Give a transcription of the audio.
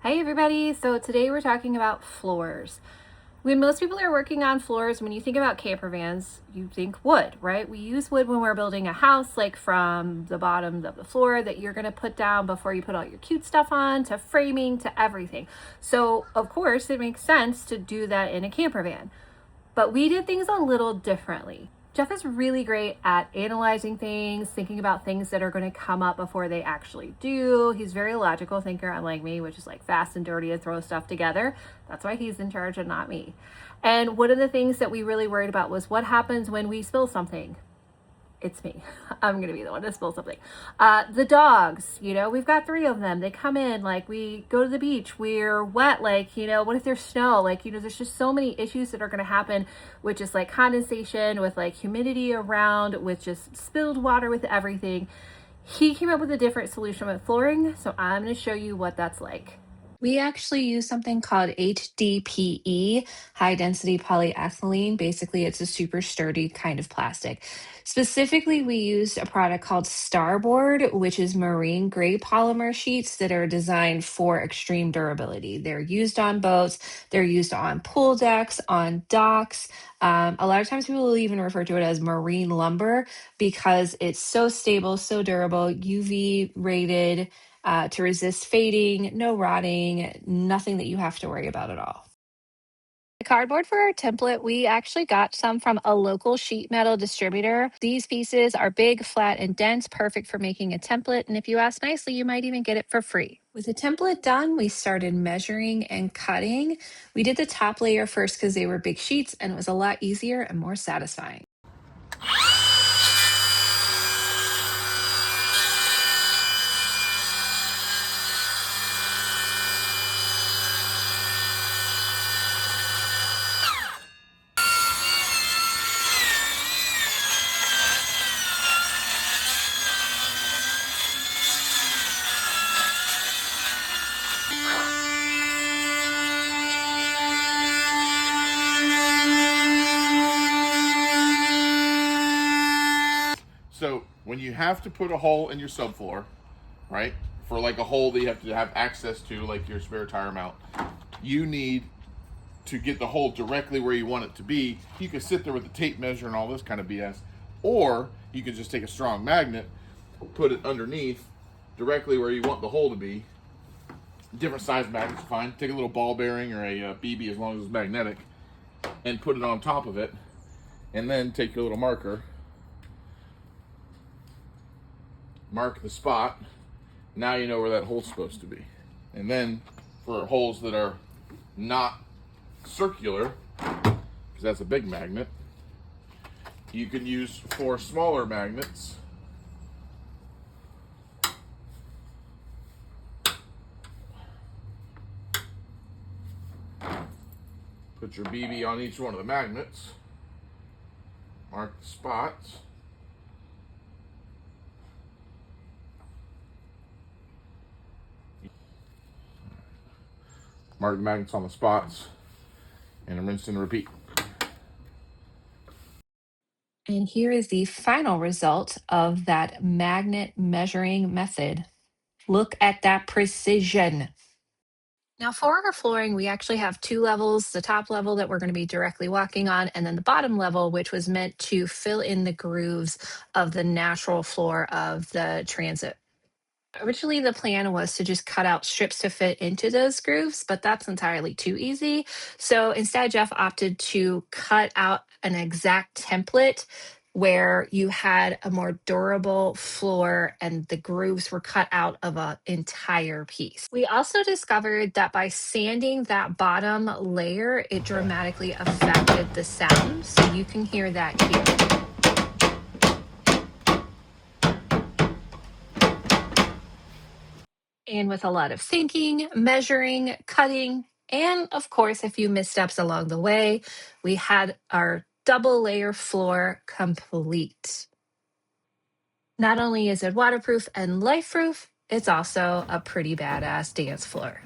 Hi everybody, so today we're talking about floors. When most people are working on floors, when you think about camper vans, you think wood, right? We use wood when we're building a house, like from the bottom of the floor that you're gonna put down before you put all your cute stuff on, to framing, to everything. So of course it makes sense to do that in a camper van. But we did things a little differently. Jeff is really great at analyzing things, thinking about things that are going to come up before they actually do. He's a very logical thinker, unlike me, which is like fast and dirty and throw stuff together. That's why he's in charge and not me. And one of the things that we really worried about was what happens when we spill something. It's me. I'm going to be the one to spill something. The dogs, we've got 3 of them. They come in, like we go to the beach, we're wet, like, what if there's snow? Like, there's just so many issues that are going to happen with just like condensation, with like humidity around, with just spilled water, with everything. He came up with a different solution with flooring. So I'm going to show you what that's like. We actually use something called HDPE, high density polyethylene. Basically, it's a super sturdy kind of plastic. Specifically, we used a product called Starboard, which is marine grade polymer sheets that are designed for extreme durability. They're used on boats, they're used on pool decks, on docks. A lot of times people will even refer to it as marine lumber because it's so stable, so durable, UV rated, to resist fading, no rotting, nothing that you have to worry about at all. The cardboard for our template, we actually got some from a local sheet metal distributor. These pieces are big, flat, and dense, perfect for making a template. And if you ask nicely, you might even get it for free. With the template done, we started measuring and cutting. We did the top layer first because they were big sheets and it was a lot easier and more satisfying. So when you have to put a hole in your subfloor, right, for like a hole that you have to have access to, like your spare tire mount, you need to get the hole directly where you want it to be. You can sit there with the tape measure and all this kind of BS, or you can just take a strong magnet, put it underneath directly where you want the hole to be. Different size magnets are fine. Take a little ball bearing or a BB as long as it's magnetic, and put it on top of it, and then take your little marker, mark the spot. Now you know where that hole's supposed to be. And then for holes that are not circular, because that's a big magnet, you can use 4 smaller magnets. Put your BB on each one of the magnets, mark the spots, mark the magnets on the spots, and rinse and repeat. And here is the final result of that magnet measuring method. Look at that precision. Now for our flooring, we actually have 2 levels, the top level that we're going to be directly walking on, and then the bottom level, which was meant to fill in the grooves of the natural floor of the transit. Originally, the plan was to just cut out strips to fit into those grooves, but that's entirely too easy. So instead, Jeff opted to cut out an exact template where you had a more durable floor and the grooves were cut out of an entire piece. We also discovered that by sanding that bottom layer, it dramatically affected the sound. So you can hear that here. And with a lot of thinking, measuring, cutting, and of course, a few missteps along the way, we had our double layer floor complete. Not only is it waterproof and life proof, it's also a pretty badass dance floor.